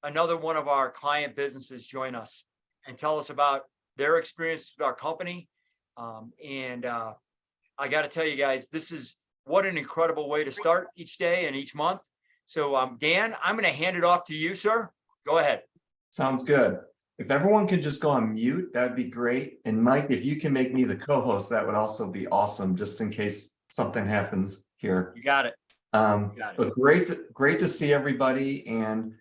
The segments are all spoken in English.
another one of our client businesses join us and tell us about their experience with our company. I got to tell you guys, what an incredible way to start each day and each month. So Dan, I'm going to hand it off to you, sir. Go ahead. Sounds good. If everyone could just go on mute, that'd be great. And Mike, if you can make me the co-host, that would also be awesome, just in case something happens here. You got it. But great to see everybody. And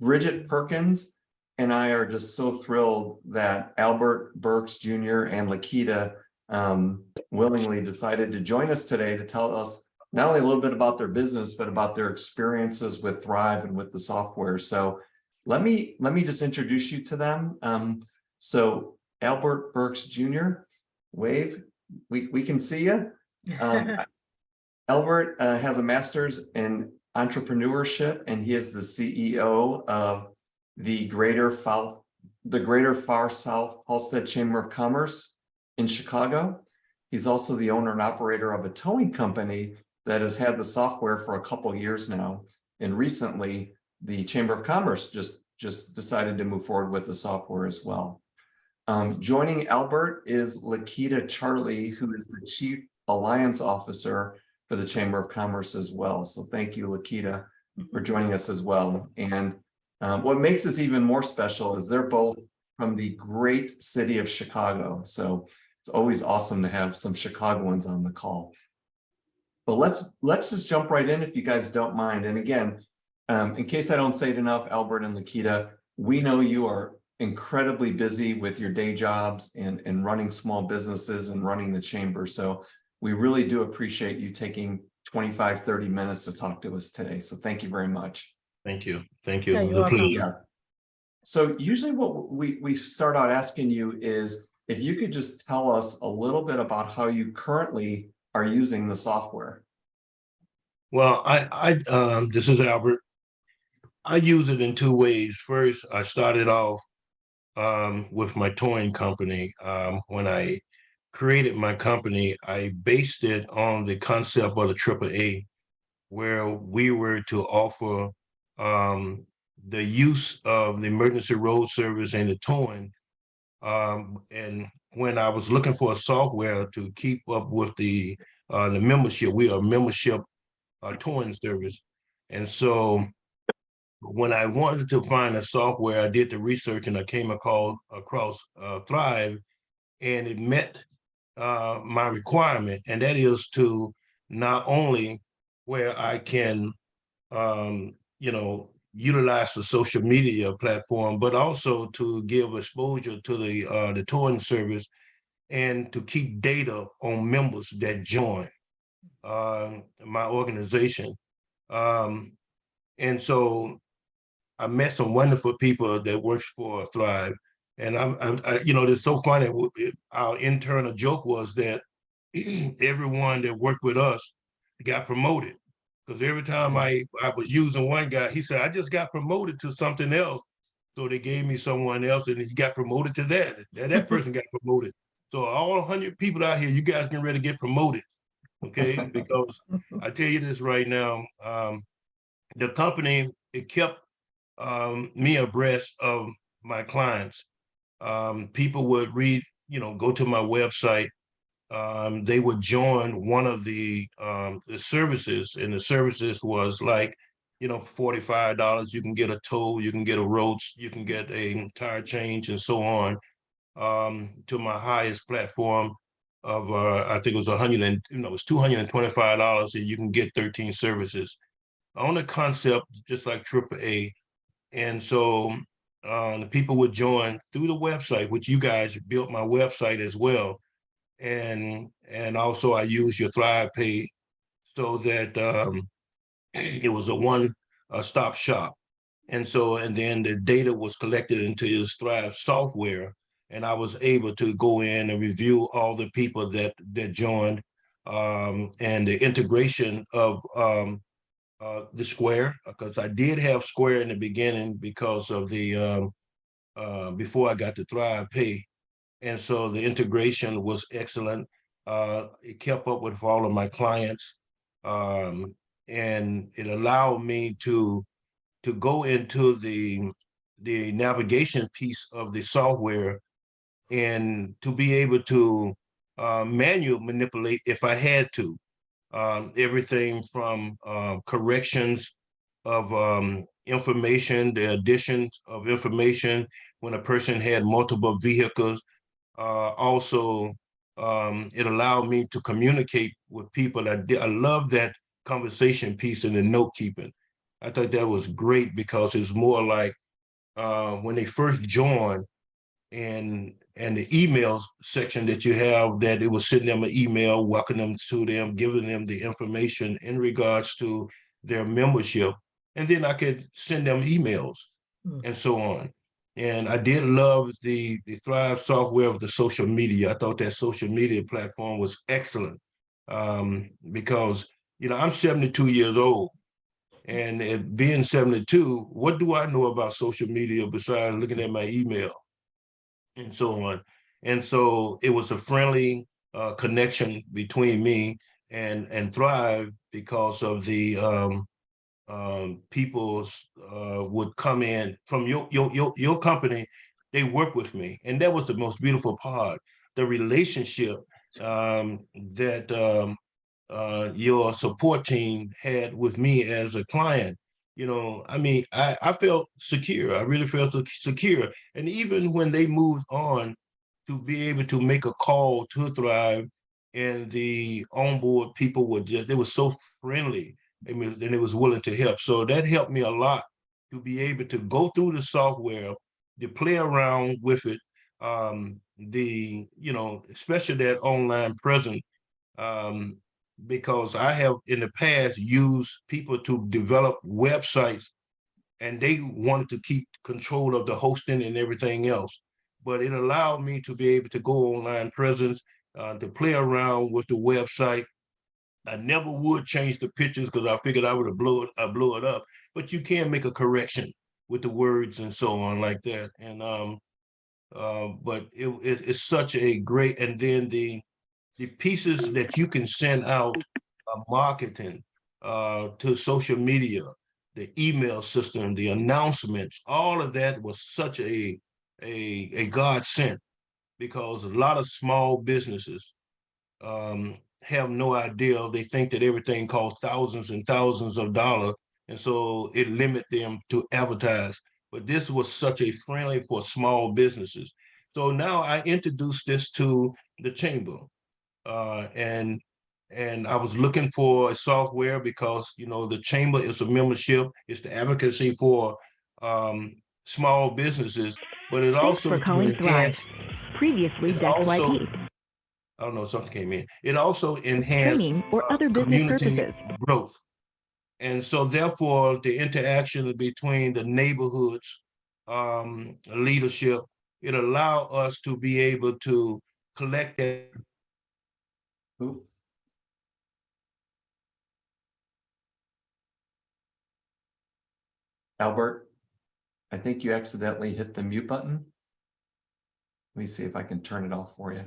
Bridget Perkins and I are just so thrilled that Albert Burks Jr. and Lakita willingly decided to join us today to tell us not only a little bit about their business, but about their experiences with Thrive and with the software. So let me just introduce you to them. So Albert Burks Jr., wave, we can see you. Albert has a master's in entrepreneurship, and he is the CEO of the Greater Far South Halstead Chamber of Commerce in Chicago. He's also the owner and operator of a towing company that has had the software for a couple years now. And recently, the Chamber of Commerce just decided to move forward with the software as well. Joining Albert is Lakita Charlie, who is the Chief Alliance Officer for the Chamber of Commerce as well. So thank you, Lakita, for joining us as well. And what makes this even more special is they're both from the great city of Chicago. So it's always awesome to have some Chicagoans on the call. But let's just jump right in if you guys don't mind. And again, in case I don't say it enough, Albert and Lakita, we know you are incredibly busy with your day jobs and running small businesses and running the chamber. So we really do appreciate you taking 25, 30 minutes to talk to us today. So thank you very much. Thank you. Thank you. Yeah. So usually what we start out asking you is if you could just tell us a little bit about how you currently are using the software. Well, this is Albert. I use it in two ways. First, I started off with my towing company. When I created my company, I based it on the concept of the AAA, where we were to offer the use of the emergency road service and the towing. And when I was looking for a software to keep up with the membership, we are a membership towing service. And so when I wanted to find a software, I did the research and I came across Thrive, and it met my requirement. And that is to not only where I can, utilize the social media platform, but also to give exposure to the towing service and to keep data on members that join my organization. And so I met some wonderful people that work for Thrive. And it's so funny. Our internal joke was that everyone that worked with us got promoted. Because every time I was using one guy, he said, I just got promoted to something else. So they gave me someone else and he got promoted to that. That person got promoted. So all 100 people out here, you guys getting ready to get promoted. Okay, because I tell you this right now, the company, it kept me abreast of my clients. People would go to my website. They would join one of the services, and the services was like, $45. You can get a tow, you can get a road, you can get a tire change, and so on. To my highest platform of I think it was $225, and you can get 13 services on a concept just like AAA. And so the people would join through the website, which you guys built my website as well. And also I use your Thrive Pay so that it was a one-stop shop. And then the data was collected into this Thrive software, and I was able to go in and review all the people that joined, and the integration of the Square, because I did have Square in the beginning because of the before I got to Thrive Pay. And so the integration was excellent. It kept up with all of my clients, and it allowed me to to go into the navigation piece of the software and to be able to manual manipulate if I had to. Everything from corrections of information, the additions of information when a person had multiple vehicles. Also, it allowed me to communicate with people. I love that conversation piece and the note keeping. I thought that was great because it's more like when they first joined, and the email section that you have, that it was sending them an email, welcoming them to them, giving them the information in regards to their membership. And then I could send them emails and so on. And I did love the Thrive software of the social media. I thought that social media platform was excellent because, you know, I'm 72 years old. And at being 72, what do I know about social media besides looking at my email and so on? And so it was a friendly connection between me and Thrive because of the people would come in from your company. They work with me, and that was the most beautiful part. The relationship that your support team had with me as a client. You know, I mean, I felt secure. I really felt secure. And even when they moved on to be able to make a call to Thrive, and the onboard people were just, they were so friendly, and it was willing to help. So that helped me a lot to be able to go through the software, to play around with it. You know, especially that online presence, um, because I have in the past used people to develop websites, and they wanted to keep control of the hosting and everything else. But it allowed me to be able to go online presence, to play around with the website. I never would change the pictures because I figured I would have blow it up. But you can make a correction with the words and so on like that. And but it's such a great, and then the pieces that you can send out marketing to social media, the email system, the announcements, all of that was such a godsend, because a lot of small businesses have no idea. They think that everything costs thousands and thousands of dollars, and so it limit them to advertise. But this was such a friendly for small businesses. So now I introduced this to the chamber, and I was looking for a software because, you know, the chamber is a membership, it's the advocacy for small businesses, but it Thanks also for to calling Thrive. enhance. Previously It Dex also, YP. I don't know, something came in. It also enhanced Training or other business community purposes. growth. And so therefore the interaction between the neighborhoods, leadership, it allow us to be able to collect that. Oop. Albert, I think you accidentally hit the mute button. Let me see if I can turn it off for you.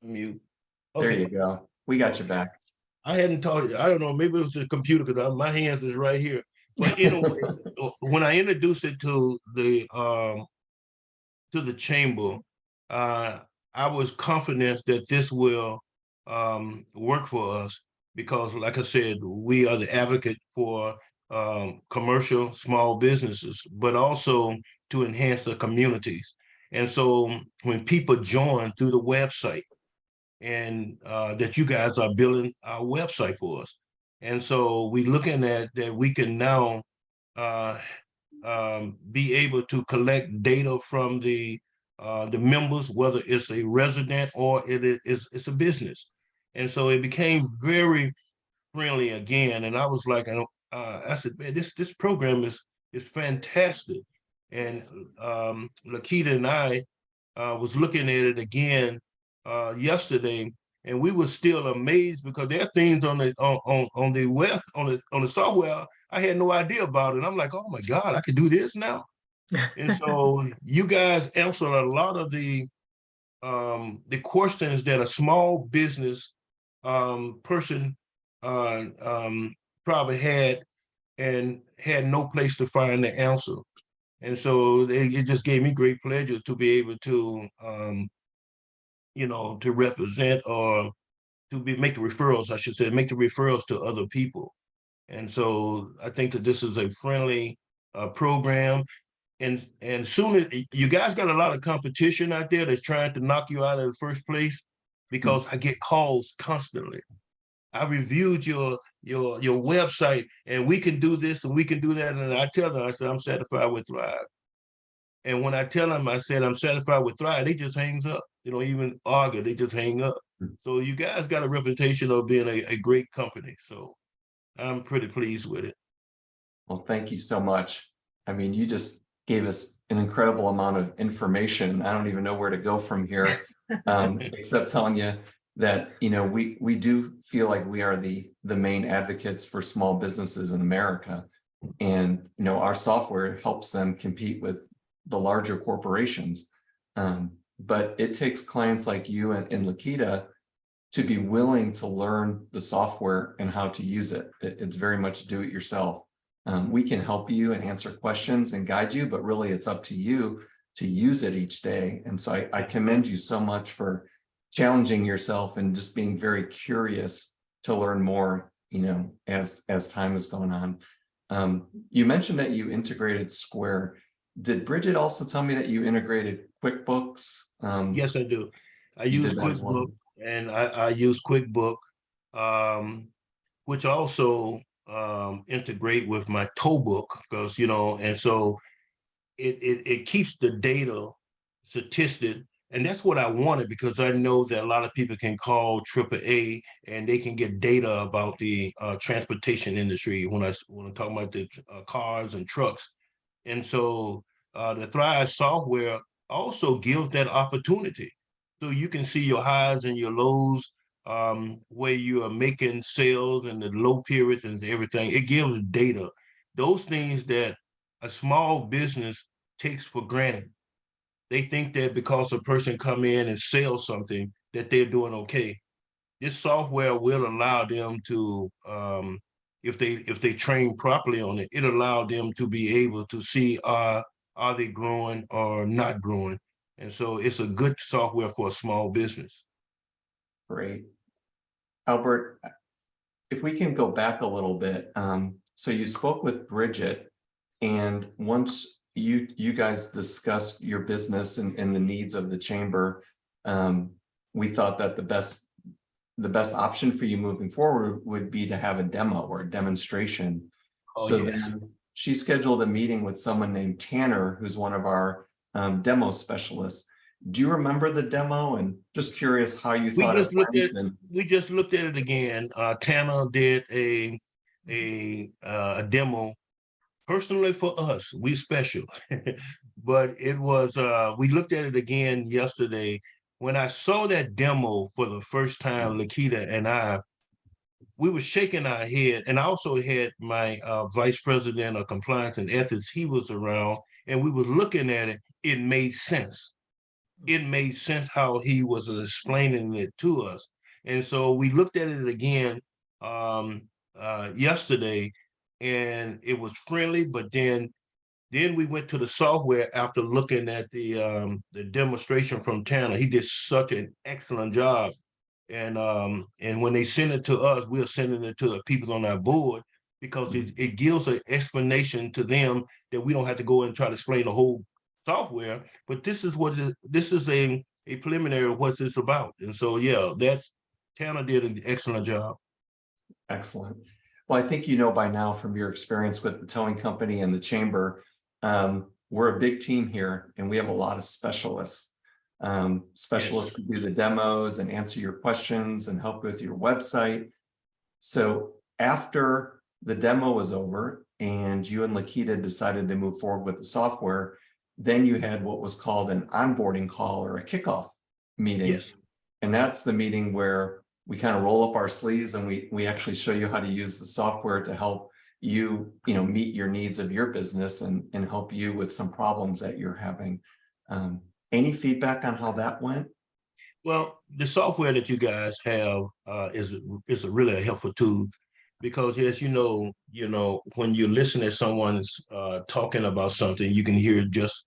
Mute. There Okay. you go. We got you back. I hadn't taught you. I don't know. Maybe it was the computer because my hands is right here. But anyway, when I introduced it to the chamber, I was confident that this will work for us because, like I said, we are the advocate for commercial small businesses, but also to enhance the communities. And so when people join through the website, and that you guys are building our website for us. And so we're looking at that we can now be able to collect data from the members, whether it's a resident or it's a business. And so it became very friendly again. And I was like, I said, man, this program is fantastic. And Lakita and I was looking at it again yesterday, and we were still amazed because there are things on the web on the software I had no idea about it. I'm like, oh my God, I could do this now. And so you guys answered a lot of the questions that a small business person probably had and had no place to find the answer. And so it just gave me great pleasure to be able to, to represent or to make the referrals, I should say, make the referrals to other people. And so I think that this is a friendly program. And soon as you guys got a lot of competition out there that's trying to knock you out of the first place, because I get calls constantly. I reviewed your website, and we can do this and we can do that. And I tell them, I said, I'm satisfied with Thrive. And when I tell them, I said, I'm satisfied with Thrive, they just hangs up. They don't even argue, they just hang up. So you guys got a reputation of being a great company. So I'm pretty pleased with it. Well, thank you so much. I mean, you just gave us an incredible amount of information. I don't even know where to go from here, except telling you that, we do feel like we are the main advocates for small businesses in America. And, our software helps them compete with the larger corporations. But it takes clients like you and Lakita to be willing to learn the software and how to use it. It's very much do it yourself. We can help you and answer questions and guide you, but really it's up to you to use it each day. And so I commend you so much for challenging yourself and just being very curious to learn more, as time has gone on. You mentioned that you integrated Square. Did Bridget also tell me that you integrated QuickBooks? Yes, I do. I use QuickBooks, and I use QuickBook, which also integrate with my tow book, because and so it keeps the data statistic, and that's what I wanted, because I know that a lot of people can call AAA and they can get data about the transportation industry when I'm talking about the cars and trucks. And so the Thrive software also gives that opportunity. So you can see your highs and your lows, where you are making sales and the low periods and everything. It gives data. Those things that a small business takes for granted. They think that because a person come in and sell something, that they're doing okay. This software will allow them to, if they train properly on it, it allow them to be able to see are they growing or not growing. And so it's a good software for a small business. Great. Albert, if we can go back a little bit. So you spoke with Bridget, and once you guys discussed your business and the needs of the chamber, we thought that the best option for you moving forward would be to have a demo or a demonstration. Then she scheduled a meeting with someone named Tanner, who's one of our demo specialists. Do you remember the demo? And just curious how you thought it went. We just looked at it again. Tanner did a demo personally for us. We special, but it was we looked at it again yesterday. When I saw that demo for the first time, Lakita and we were shaking our head. And I also had my vice president of compliance and ethics. He was around, and we were looking at it. It made sense. It made sense how he was explaining it to us. And so we looked at it again yesterday, and it was friendly, but then we went to the software after looking at the demonstration from Tanner. He did such an excellent job. And when they send it to us, we're sending it to the people on our board, because it gives an explanation to them that we don't have to go and try to explain the whole software, but this is a preliminary of what it's about. And so, Tanner did an excellent job. Excellent. Well, I think by now from your experience with the towing company and the chamber, we're a big team here, and we have a lot of specialists. Specialists who do the demos and answer your questions and help with your website. So after the demo was over and you and Lakita decided to move forward with the software, then you had what was called an onboarding call or a kickoff meeting. Yes. And that's the meeting where we kind of roll up our sleeves and we actually show you how to use the software to help you, meet your needs of your business and help you with some problems that you're having. Any feedback on how that went? Well, the software that you guys have is really a helpful tool, because as when you listen to someone's talking about something, you can hear just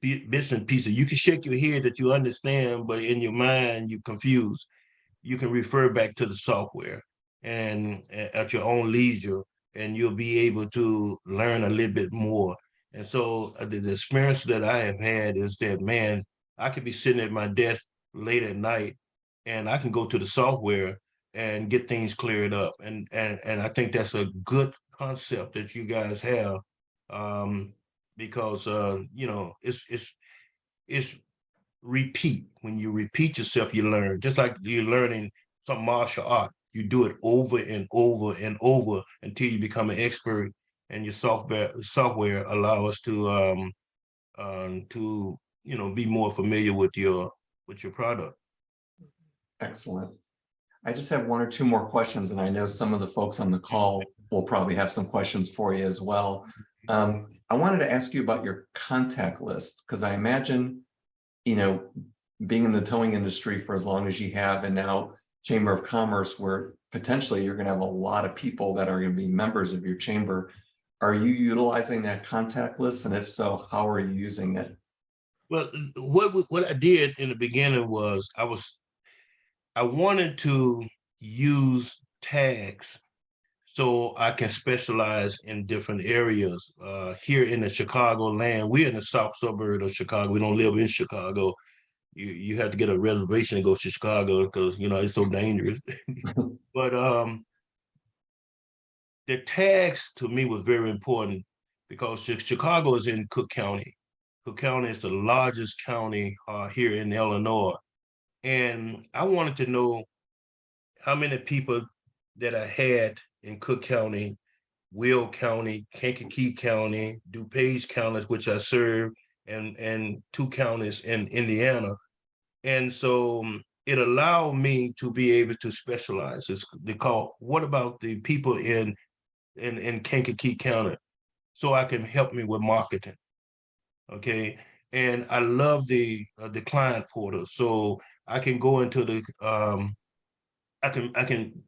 bits and pieces. You can shake your head that you understand, but in your mind you're confused. You can refer back to the software and at your own leisure, and you'll be able to learn a little bit more. And so the experience that I have had is that, man, I could be sitting at my desk late at night and I can go to the software and get things cleared up. And I think that's a good concept that you guys have, because it's repeat. When you repeat yourself, you learn. Just like you're learning some martial art, you do it over and over and over until you become an expert, and your software allow us to be more familiar with your product. Excellent. I just have one or two more questions, and I know some of the folks on the call will probably have some questions for you as well. I wanted to ask you about your contact list, because I imagine, being in the towing industry for as long as you have, and now Chamber of Commerce, where potentially you're going to have a lot of people that are going to be members of your chamber. Are you utilizing that contact list? And if so, how are you using it? Well, what I did in the beginning was I wanted to use tags so I can specialize in different areas. Here in the Chicago land, we're in the south suburb of Chicago. We don't live in Chicago. You have to get a reservation to go to Chicago because it's so dangerous. But the tags to me was very important because Chicago is in Cook County. Cook County is the largest county here in Illinois. And I wanted to know how many people that I had in Cook County, Will County, Kankakee County, DuPage County, which I serve, and 2 counties in Indiana. And so it allowed me to be able to specialize. They call, what about the people in Kankakee County? So I can help me with marketing. Okay. And I love the client portal. So I can go into the I can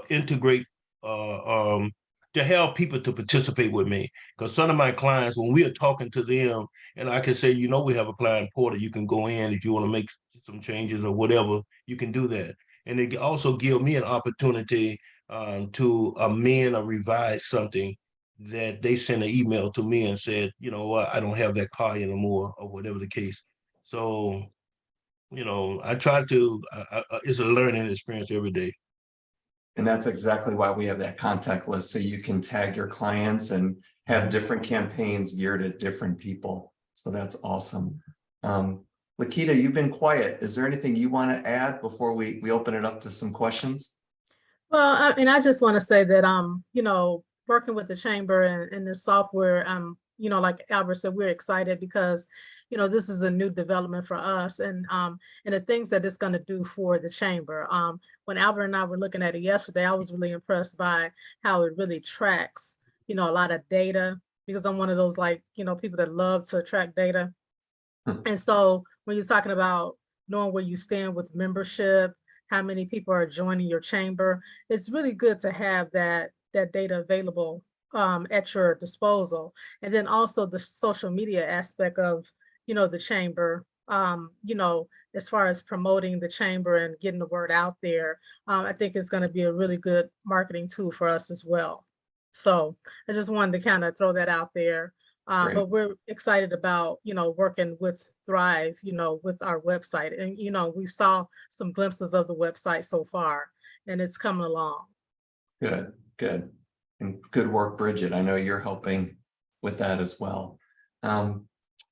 integrate to help people to participate with me. Because some of my clients, when we are talking to them, and I can say, we have a client portal, you can go in if you want to make some changes or whatever, you can do that. And it also give me an opportunity to amend or revise something that they send an email to me and said, I don't have that car anymore, or whatever the case. So, I try to, it's a learning experience every day. And that's exactly why we have that contact list, so you can tag your clients and have different campaigns geared at different people. So that's awesome. Lakita, you've been quiet. Is there anything you want to add before we open it up to some questions? Well, I just want to say that, working with the chamber and this software, like Albert said, we're excited because, this is a new development for us, and the things that it's going to do for the chamber. When Albert and I were looking at it yesterday, I was really impressed by how it really tracks, a lot of data, because I'm one of those people that love to track data. And so when you're talking about knowing where you stand with membership, how many people are joining your chamber, it's really good to have that data available at your disposal. And then also the social media aspect of, the chamber, as far as promoting the chamber and getting the word out there, I think it's going to be a really good marketing tool for us as well. So I just wanted to kind of throw that out there. But we're excited about, working with Thrive, with our website. And, we saw some glimpses of the website so far, and it's coming along. Good. And good work, Bridget. I know you're helping with that as well.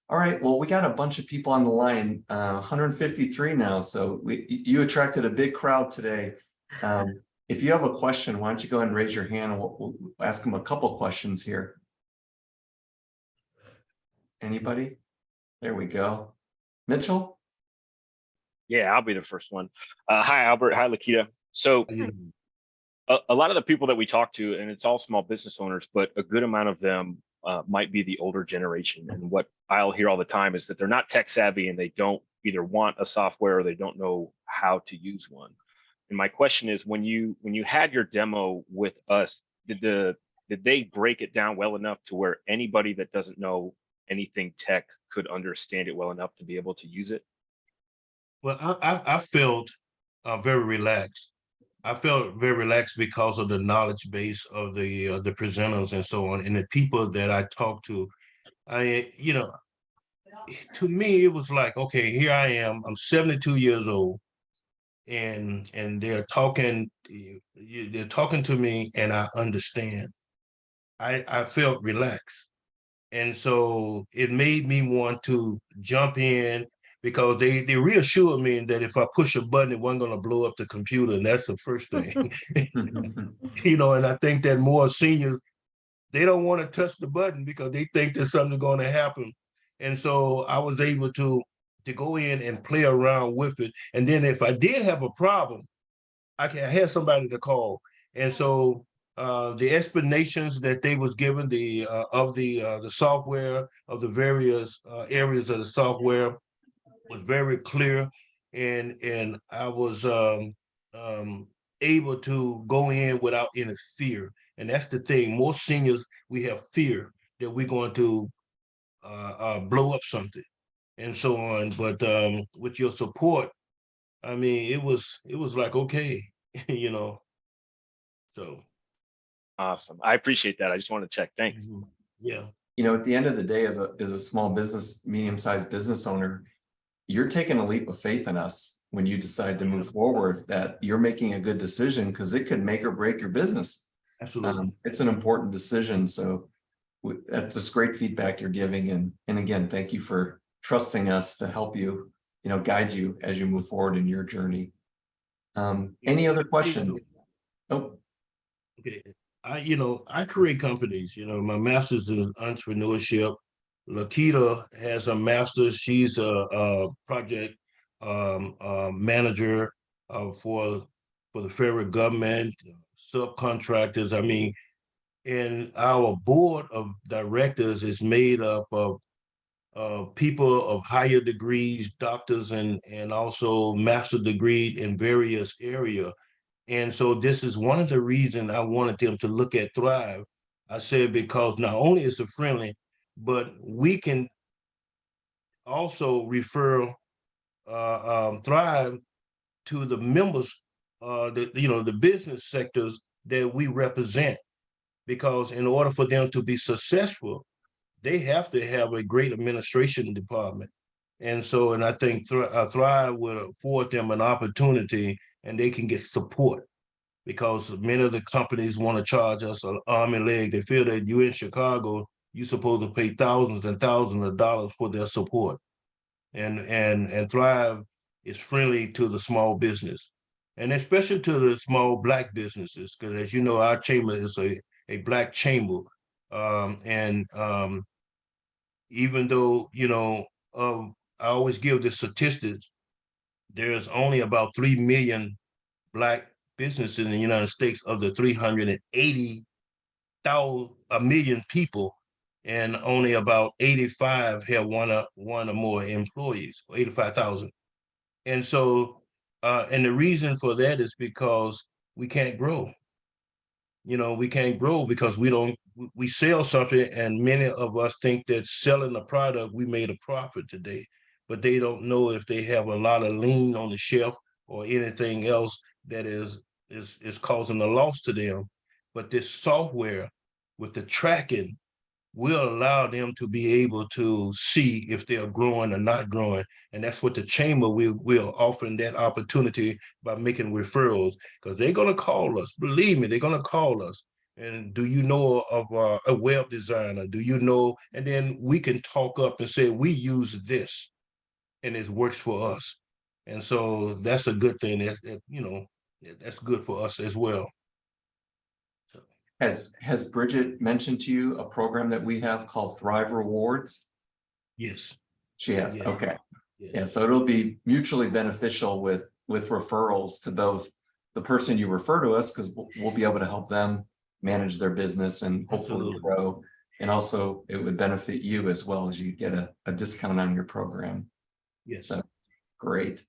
All right, well, we got a bunch of people on the line, 153 now. So you attracted a big crowd today. If you have a question, why don't you go ahead and raise your hand, and we'll ask them a couple questions here. Anybody? There we go. Mitchell? Yeah, I'll be the first one. Hi, Albert. Hi, Lakita. So a lot of the people that we talk to, and it's all small business owners, but a good amount of them might be the older generation. And what I'll hear all the time is that they're not tech savvy and they don't either want a software or they don't know how to use one. And my question is, when you had your demo with us, did they break it down well enough to where anybody that doesn't know anything tech could understand it well enough to be able to use it? Well, I felt very relaxed. I felt very relaxed because of the knowledge base of the presenters and so on, and the people that I talked to. To me, it was like, okay, here I am. I'm 72 years old, and they're talking to me, and I understand. I felt relaxed. And so it made me want to jump in because they reassured me that if I push a button, it wasn't going to blow up the computer. And that's the first thing, and I think that more seniors, they don't want to touch the button because they think that something's going to happen. And so I was able to go in and play around with it. And then if I did have a problem, I had somebody to call. And so the explanations that they was given of the software, of the various areas of the software, was very clear, and I was able to go in without any fear. And that's the thing. Most seniors, we have fear that we're going to blow up something and so on. But with your support, I mean, it was like, okay, So Awesome. I appreciate that. I just want to check. Thanks. yeah. At the end of the day, as a small business, medium-sized business owner, you're taking a leap of faith in us when you decide to move forward, that you're making a good decision because it could make or break your business. Absolutely. It's an important decision. So that's just great feedback you're giving. And again, thank you for trusting us to help you, guide you as you move forward in your journey. Any other questions? Oh, Okay. I create companies. My master's in entrepreneurship. Lakita has a master's. She's a project manager for the federal government, subcontractors. I mean, and our board of directors is made up of people of higher degrees, doctors, and also master degree in various areas. And so this is one of the reasons I wanted them to look at Thrive. I said, because not only is it friendly, but we can also refer Thrive to the members, the business sectors that we represent. Because in order for them to be successful, they have to have a great administration department. And so, and I think Thrive will afford them an opportunity, and they can get support, because many of the companies want to charge us an arm and leg. They feel that you're in Chicago, you're supposed to pay thousands and thousands of dollars for their support. And Thrive is friendly to the small business, and especially to the small Black businesses, because as you know, our chamber is a Black chamber. And even though, I always give the statistics, there's only about 3 million Black businesses in the United States of the 380 million people, and only about 85 have one or more employees, 85,000. And so, and the reason for that is because we can't grow. We can't grow because we sell something, and many of us think that selling the product, we made a profit today, but they don't know if they have a lot of lien on the shelf or anything else that is causing a loss to them. But this software with the tracking will allow them to be able to see if they're growing or not growing. And that's what the chamber will offering that opportunity by making referrals, because they're going to call us. Believe me, they're going to call us. And do you know of a web designer? Do you know? And then we can talk up and say, we use this and it works for us. And so that's a good thing. That's good for us as well. Has Bridget mentioned to you a program that we have called Thrive Rewards? Yes. She has. Yes. Okay. Yes. Yeah. So it'll be mutually beneficial with referrals to both the person you refer to us, because we'll be able to help them manage their business and hopefully Absolutely. grow. And also it would benefit you as well, as you get a discount on your program. Yes. So great.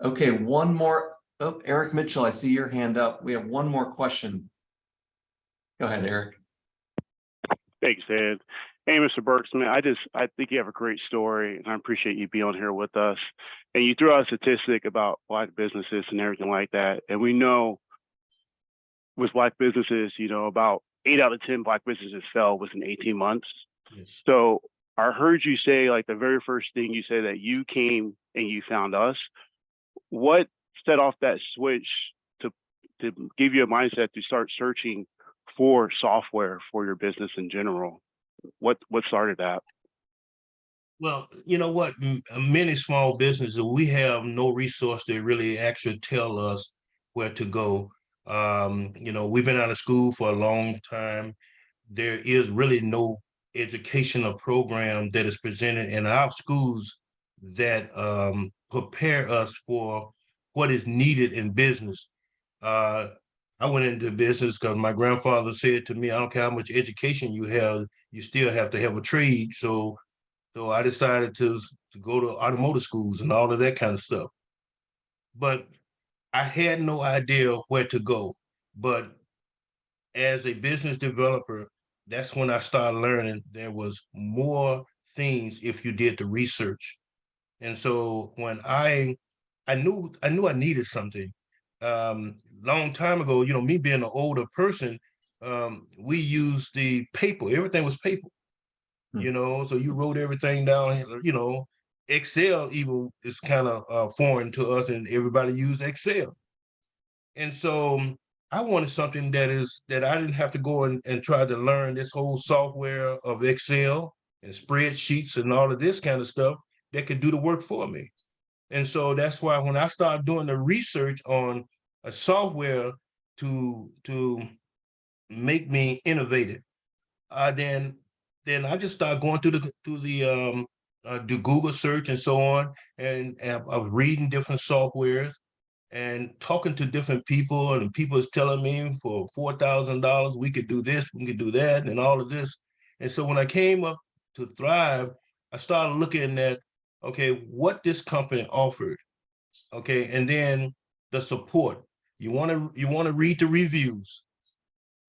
Okay. One more Oh, Eric Mitchell, I see your hand up. We have one more question. Go ahead, Eric. Thanks, Ed. Hey, Mr. Berksman, I think you have a great story, and I appreciate you being on here with us. And you threw out a statistic about Black businesses and everything like that. And we know with Black businesses, you know, about 8 out of 10 Black businesses fell within 18 months. Yes. So I heard you say, like, the very first thing you said, that you came and you found us. What set off that switch to give you a mindset to start searching for software for your business in general? What started that? Well, you know what? Many small businesses, we have no resource to really actually tell us where to go. You know, we've been out of school for a long time. There is really no educational program that is presented in our schools that prepare us for what is needed in business. I went into business because my grandfather said to me, I don't care how much education you have, you still have to have a trade. So I decided to go to automotive schools and all of that kind of stuff. But I had no idea where to go. But as a business developer, that's when I started learning there was more things if you did the research. And so when I knew I needed something. Long time ago, you know, me being an older person, we used the paper. Everything was paper, you know, so you wrote everything down, you know. Excel even is kind of foreign to us, and everybody used Excel. And so I wanted something that I didn't have to go and try to learn this whole software of Excel and spreadsheets and all of this kind of stuff that could do the work for me. And so that's why when I started doing the research on a software to make me innovative, then I just started going through the do Google search and so on, and I was reading different softwares and talking to different people, and people is telling me for $4,000 we could do this, we could do that, and all of this. And so when I came up to Thrive, I started looking at, okay, what this company offered, okay, and then the support. You want to read the reviews,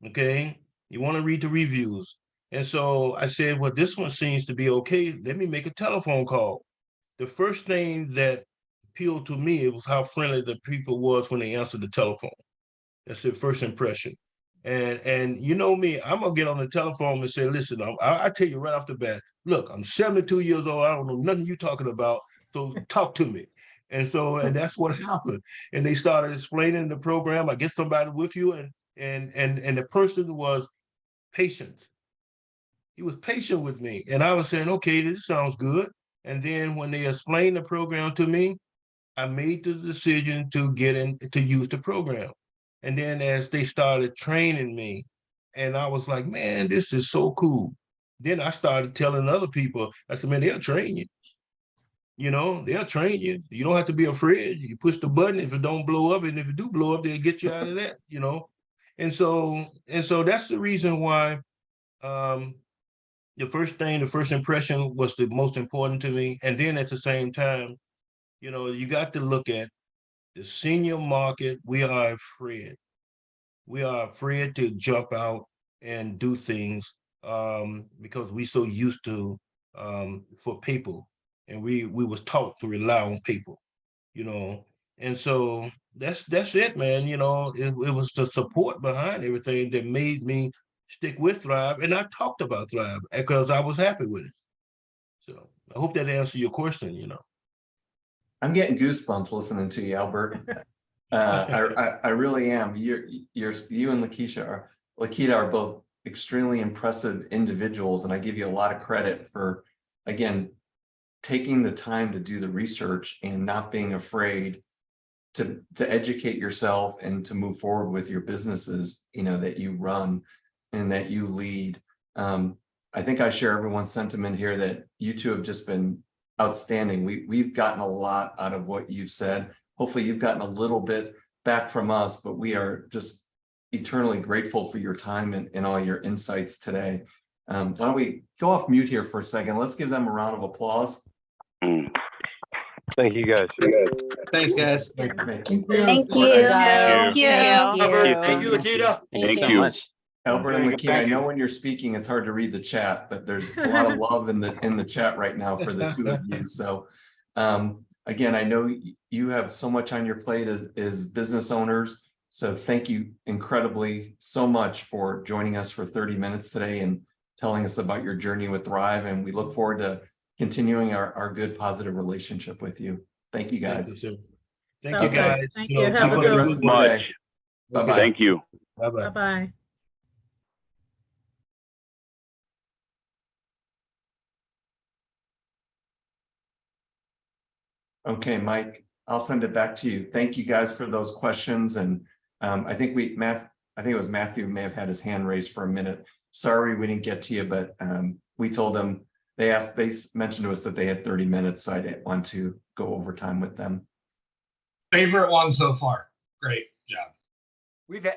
okay? You want to read the reviews. And so I said, well, this one seems to be okay. Let me make a telephone call. The first thing that appealed to me, it was how friendly the people was when they answered the telephone. That's their first impression. And you know me, I'm gonna get on the telephone and say, listen, I tell you right off the bat, look, I'm 72 years old. I don't know nothing you're talking about. So talk to me. And that's what happened. And they started explaining the program. I get somebody with you, and the person was patient. He was patient with me. And I was saying, okay, this sounds good. And then when they explained the program to me, I made the decision to get in to use the program. And then as they started training me, and I was like, man, this is so cool. Then I started telling other people, I said, man, they'll train you. You know, they'll train you. You don't have to be afraid. You push the button. If it don't blow up, and if it do blow up, they'll get you out of that, you know. And so that's the reason why the first impression was the most important to me. And then at the same time, you know, you got to look at the senior market. We are afraid. We are afraid to jump out and do things because we so used to for people, and we was taught to rely on people, you know. And so that's it, man. You know, it was the support behind everything that made me stick with Thrive, and I talked about Thrive because I was happy with it. So I hope that answered your question. You know. I'm getting goosebumps listening to you, Albert. I really am. You and Lakita are both extremely impressive individuals, and I give you a lot of credit for, again, taking the time to do the research and not being afraid to educate yourself and to move forward with your businesses, you know, that you run and that you lead. I think I share everyone's sentiment here that you two have just been outstanding. We've gotten a lot out of what you've said. Hopefully you've gotten a little bit back from us, but we are just eternally grateful for your time and all your insights today. Why don't we go off mute here for a second? Let's give them a round of applause. Thank you, guys. Thanks, guys. Thank you. Thank you. Thank you. Albert, thank you, Lakita. Thank so you. much. Albert and Very good, Lakita, I thank you. know when you're speaking, it's hard to read the chat, but there's a lot of love in the chat right now for the two of you. So again, I know you have so much on your plate as business owners. So thank you incredibly so much for joining us for 30 minutes today and telling us about your journey with Thrive. And we look forward to continuing our good, positive relationship with you. Thank you, Thank guys. you, sir. Thank you, Okay, guys. thank You know, you. Have Have a a good good one. rest of the Much. day. Bye-bye. Thank you. Bye-bye. Bye-bye. Okay, Mike, I'll send it back to you. Thank you guys for those questions. And I think it was Matthew may have had his hand raised for a minute. Sorry, we didn't get to you, but we told them, they mentioned to us that they had 30 minutes, so I didn't want to go over time with them. Favorite one so far. Great job. We've had,